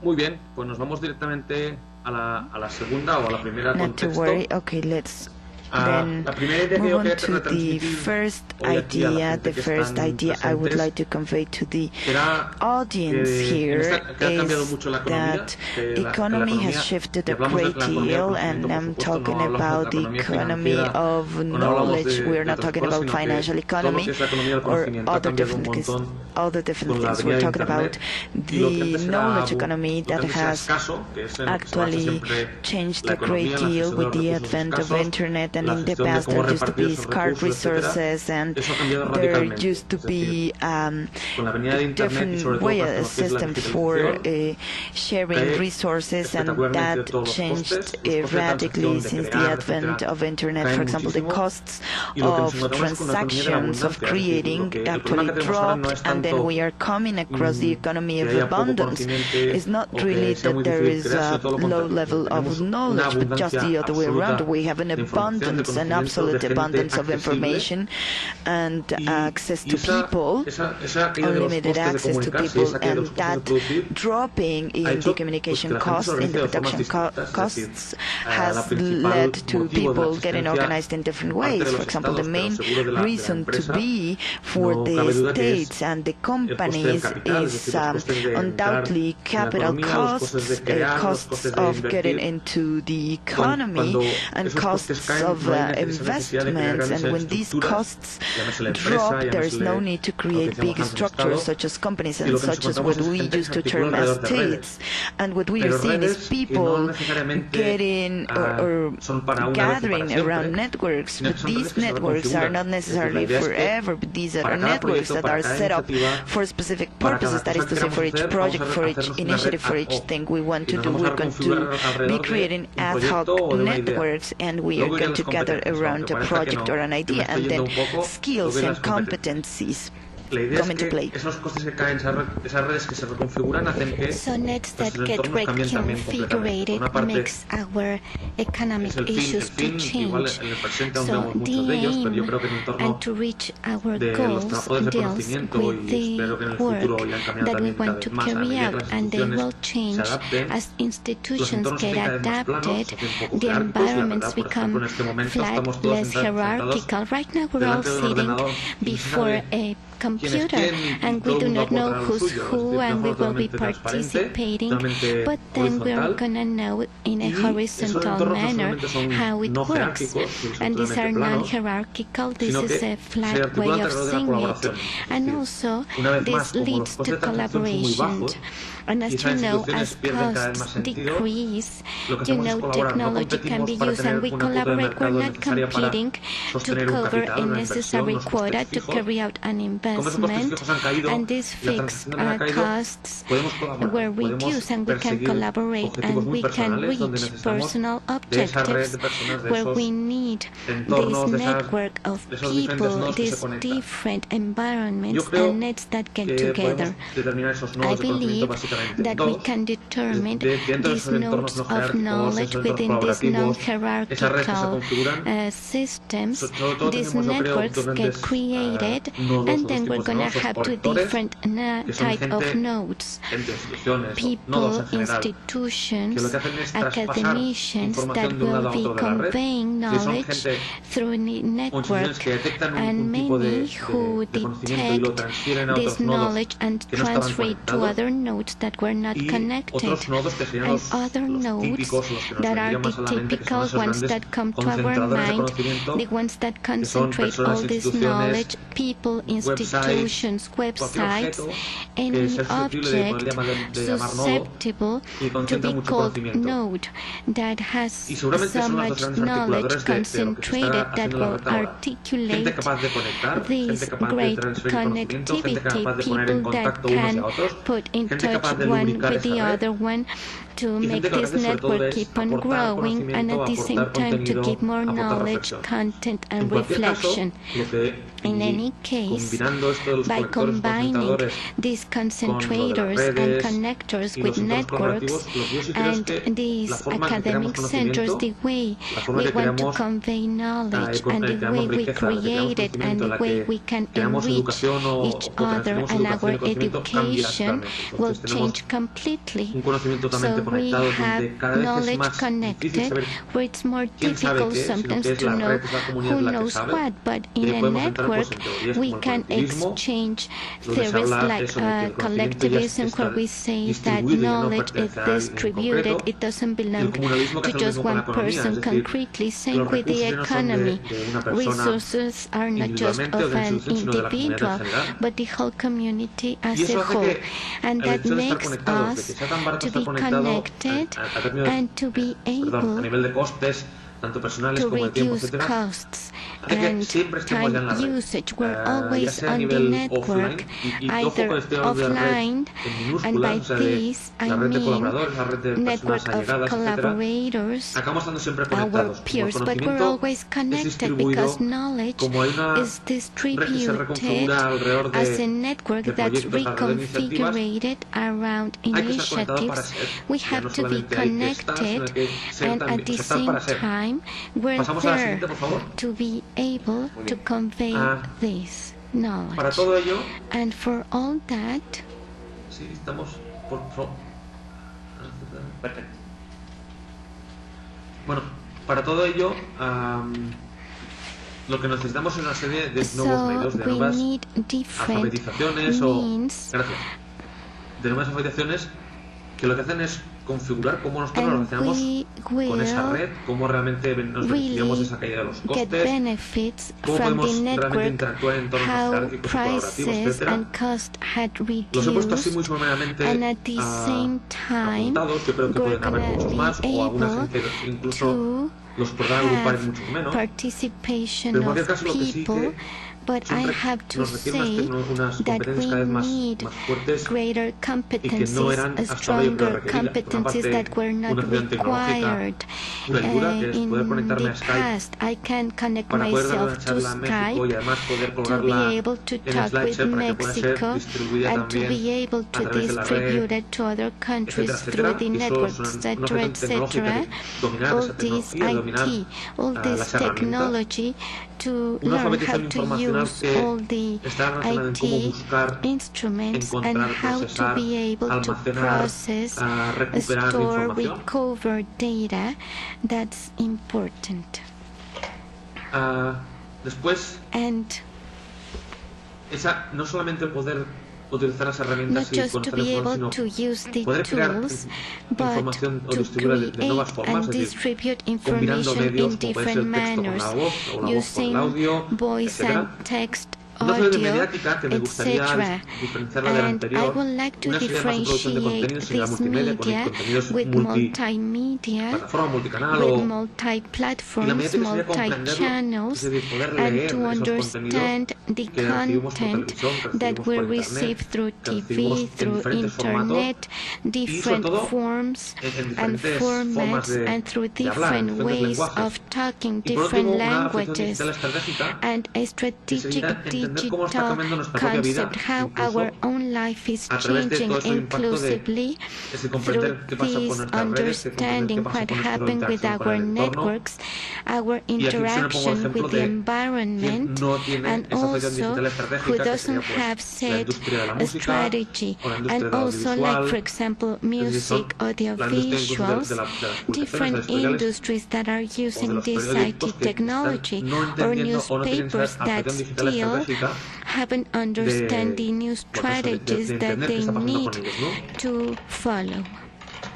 Muy bien, pues nos vamos directamente a la segunda o a la primera Not to contexto. worry. Okay, let's then La primera idea que move yo on quería to the transmitir first hoy aquí a la idea. gente The que first están idea I would presentes like to convey to the era audience que here que ha cambiado is mucho la economía, that que la economy has economía, shifted y a hablamos de great la economía del deal, conocimiento, and por I'm supuesto, talking no hablamos about de the la economía economy financiera, of o no hablamos knowledge. We are not otras talking cosas, about sino que financial todo lo economy que es la economía del or conocimiento ha other cambiado un different montón different con la things. venida We're de talking about Internet, y lo que the antes era knowledge economy lo que that antes era has escaso, que es en lo que se basa actually siempre changed la a great economía, la deal gestión de with los the recursos advent of escasos, internet, and la in the gestión de past cómo there used to repartir be esos scarce recursos, etcétera. resources, and Eso ha cambiado there radicalmente. used to Es decir, be con la venida de Internet y sobre different todo way, con a lo que es la system for digitalización, sharing resources, and that espectacularmente todos los changed costes, los costes de radically transacción, de since the crear, advent etcétera, of internet. caen For example, the muchísimo, costs y lo que nos of encontramos con la economía de la transactions, of abundancia, es decir, creating, el problema actually que tenemos ahora no dropped, es and then tanto we are coming across the economy que of haya poco abundance. conocimiento It's not o que really sea muy that there difícil is crear, a sino todo lo low contrario. level of Tenemos una knowledge, but just abundancia the other way around. absoluta We have an de información, de abundance, an conocimiento, de absolute gente abundance of accesible, information and access y to people, esa caída de los unlimited costes de access to comunicarse y people, esa caída de and los costes de that producir dropping ha in the hecho communication que la gente se costs, in organice the de formas production distintas. Es decir, costs, la has principal led to motivo de la people getting existencia organized in different parte de ways. For los example, the estados, main pero seguro de la reason to empresa, be for no the cabe duda que es states and the el coste del companies capital, es is decir, los costes de entrar undoubtedly en la capital economía, los costes de costs, crear, los costs costes de of getting invertir. into the Cuando economy, and esos costes costs caen, of no hay esa necesidad de crear investments. grandes And when these estructuras, costs llámese la empresa, drop, there is llámesele no need to lo que create decíamos big antes, el structures Estado, such as companies y and lo que nos such as encontramos what es we gente que used se to articula term as alrededor de redes, states. And what we are pero seeing is redes que no people necesariamente getting or son para una vez y para gathering around siempre, networks, sino but que son redes these que se networks are reconfiguran. not Es decir, la necessarily idea es que forever, but these are para cada networks proyecto, that para are cada set up iniciativa, for specific para cada purposes. That is cosa to que say, queramos for each hacer, project, vamos a for each hacernos una initiative, red for ad each hoc, thing we want y to nos do. vamos We're a going to configurar be alrededor de creating un ad proyecto hoc o de una idea. networks, and we are Luego going irán to las gather competencias, around aunque a parezca que project no, or an que me idea, estoy and yendo then un poco, skills luego irán and las competencias. competencies La idea come es into que play. esos costes que caen, esas redes que se reconfiguran, hacen que So nets that nuestros get entornos cambien también completamente. Por reconfigured una parte, makes our economic es el issues to fin, igual change. en el presente aún So vemos muchos the de ellos, pero yo aim creo que en el entorno and to reach our de los goals trabajadores de deals conocimiento, with y the espero que en el futuro work irán cambiando that we también cada want to vez más a carry medida que out, las and they instituciones will se change adapten, as los institutions entornos get hacen cada vez más planos, adapted. se hacen un poco The jerárquicos, y la environments verdad, por ejemplo, become en este momento flat, estamos todos less sentados hierarchical. Right now we're all delante de un sitting ordenador y no se before sabe a quién es computer, quién, y and todo we el do mundo not know aportará lo who's suyo. Es who, decir, de and una we forma will be totalmente transparente, participating, totalmente but then we're horizontal, gonna know in a y esos horizontal entornos no manner solamente son how it no works. jerárquicos, son And these are totalmente planos, non-hierarchical. This sino is que a se flat way articulan of alrededor de la seeing it. colaboración. Es And decir, also, una vez más, this como los leads costes to de transacción son muy collaboration. bajos, And y as you esas know, instituciones as pierden cada vez más costs sentido, decrease, lo que you hacemos es know, colaborar. No technology can be competimos para used, and tener we una cuota de collaborate. We're mercado not necesaria para competing to sostener un cover capital, a una inversión, necessary unos quota costes to fijos. carry out an Como esos costes investment, fijos han caído, and these la fixed transacción ha caído, costs podemos colaborar, were podemos reduced, and we can perseguir collaborate, objetivos and muy we can personales donde reach necesitamos personal de esa red objectives de personas, de where esos we need this entornos, de network of esos diferentes people, nodos que se these conectan. different Yo environments creo and nets that get que together. podemos determinar esos I nodos de conocimiento believe básicamente that we dos. can determine Dentro de these esos entornos nodes no of jerárquicos, knowledge esos within entornos these colaborativos, esas redes que se non-hierarchical configuran. systems. Sobre todo These tenemos, yo creo, networks dos get grandes created, nodos o and dos then we're tipos de gonna nodos, los have two conectores, different que son type of gente, nodes. instituciones, People, nodos en general, que institutions, lo que hacen es traspasar academicians that información de un will lado a be otro de la red, conveying que son knowledge gente through a o network, instituciones que detectan and un tipo many who de conocimiento y lo detect transfieren a this otros nodos knowledge and que no estaban transfer it to conectados, other nodes that were not y connected, otros nodos que serían and los other nodes típicos, los que nos that are vendrían the más a la mente, que son typical esos ones grandes that come to our concentradores de mind, conocimiento, the ones that que son concentrate personas, all this instituciones, knowledge, people, institutions, cualquier websites, objeto que any sea susceptible de poder object de llamar nodo susceptible y to concentra be mucho called conocimiento. node, that has Y seguramente so son las dos much grandes knowledge articuladores de lo que se está concentrated that haciendo en la will red ahora. Gente articulate capaz de conectar, gente this capaz de great transferir conocimiento, gente connectivity, capaz de poner en people that contacto unos y can a otros, put in gente touch capaz de one lubricar with the esa red, other one to y make gente que lo que this hace sobre todo network es keep on aportar growing, and conocimiento, at the same aportar time to contenido, give more aportar knowledge, reflexión. content, En and cualquier caso, reflection. lo que, In y any case, combinando combinando esto de los by conectores, combining concensadores, these con lo de las concentrators and redes connectors y with los centros networks colaborativos, lo que yo sí creo es and que la these forma en que academic creamos centers, conocimiento, the way la forma we en que want to creamos, convey knowledge and the creamos way we riqueza, la que creamos create it and conocimiento, the la way que we can creamos enrich educación o each other, transferimos and educación our y conocimiento cambia education totalmente. will Entonces tenemos change completely. un conocimiento totalmente So we conectado have donde cada vez es knowledge más difícil connected, saber where it's more quién sabe difficult qué, sino sometimes que es to la know red, es la comunidad who la que knows sabe. what, but Y in ahí a podemos entrar pues, network en teorías we como el can colectivismo, exchange donde se theories habla like eso de que el conocimiento ya collectivism, está where we say that distribuido y ya no knowledge is pertenece a alguien en distributed, concreto. it doesn't Y el belong comunalismo que to hace lo just mismo con la one economía, es person decir, concretely. que Same los with the recursos ya no son economy. de una persona Resources are not just individualmente o of de una an institución, sino de la comunidad en individual, general. but the whole community Y as eso a hace whole. que And el that hecho de estar makes conectados, de que us sea tan barato to estar be conectado connected a términos, and to be a able nivel de costes, tanto personales to como de tiempo, reduce etcétera, costs hace que and siempre estemos ya en la time red, usage. We're ya always sea a on the nivel network, offline, y ojo con either este hablando de red offline, en and by minúsculas, o sea, de this I la red de mean colaboradores, la red de personas network of allegadas, etcétera, collaborators, acabamos estando siempre our conectados. Como el peers, but we're conocimiento always es connected distribuido, because knowledge como hay una is red que se distributed reconfigura alrededor as a network de that's proyectos, alrededor de iniciativas, reconfigured around hay que estar conectado para initiatives. ser. We Ya have no to be solamente hay que estar, sino connected, hay que ser and también, at the o sea, estar same para ser. time we're Pasamos a la there siguiente, por favor. to be able to convey this Para knowledge. todo ello, And for all that, sí, estamos por favor. Perfecto. Bueno, para todo ello, lo que necesitamos es una serie de nuevos so medios, de we nuevas need different alfabetizaciones means, de nuevas alfabetizaciones que lo que hacen es configurar cómo nosotros nos and relacionamos we con esa will red, cómo realmente nos beneficiamos de esa caída de los get costes, benefits cómo from podemos the realmente network, interactuar en entornos how jerárquicos y colaborativos, prices etc. and cost had Los he puesto así muy reduced, someramente and at the same time apuntados. Yo creo que we're pueden haber gonna muchos be más, o alguna able gente incluso to los podrá agrupar en have mucho menos. participation Pero en cualquier of caso, lo que sí people, but I siempre have to nos requiere say unas that competencias cada we vez más need fuertes greater y que no competencies, eran hasta ahora yo creo stronger requeridas. Por una competencies parte, that were not una acción tecnológica required. pura y dura, que es poder In conectarme the a Skype past, I can connect para poder dar una myself to charla en México y Skype además poder to colgarla be able to en talk with SlideShare para que pueda ser Mexico distribuida and to también be able a to través de la distribute red, it to other countries etcétera, through the etcétera. Y eso networks, es una etc., cuestión tecnológica, etc. que dominar All esa this tecnología, dominar IT, all las this herramientas, technology, to una learn how alfabetización to informacional use que all the está relacionada en cómo IT buscar, instruments and encontrar, how to procesar, be able to almacenar, process, recuperar store, información. recover data. That's important. Después, And no solamente poder utilizar las not herramientas y just to conocer be información, able sino to use the poder crear tools, but información o to distribuirla de nuevas create formas, and es decir, distribute combinando information medios in como puede ser different el texto con manners, la voz o la voz con using el audio, voice etc. and text, Una serie de audio, mediática que me gustaría etc. diferenciarla de la And I anterior. would like to Una sería más introducción de differentiate contenidos en la this multimedia, con media contenidos with multimedia, plataforma, multicanal with y la multi-platforms, mediática sería comprenderlo, es multi-channels, decir, poder and leer to esos understand contenidos the que recibimos por content televisión, que that recibimos we por receive internet, through que recibimos TV, en through diferentes formatos internet, y sobre different todo forms en and diferentes formas formats, and through de hablar, en different diferentes ways lenguajes. of talking, Y por different último, una reflexión languages, digital estratégica and a que strategic sería entender cómo está digital cambiando nuestra propia vida, concept, how incluso our own life is a través de changing todo ese impacto inclusively ese through comprender qué pasa con this nuestras redes, qué comprender understanding qué pasa what con nuestra happened with interacción con our el entorno. networks, our Y aquí se me pongo el interaction ejemplo with the de environment, quien no tiene and esa alfabetización also digital who estratégica, que doesn't sería have pues la set industria de la a música strategy, o la industria and de la also like, for audiovisual, example, es decir, son music, la industria incluso audiovisuals, de las publicaciones different editoriales industries that are o de using los this periódicos IT que technology, están no or entendiendo o no tienen esa newspapers that alfabetización digital still estratégica haven't understand the new pues eso, strategies de that entender qué they está pasando need con ellos, ¿no? to follow.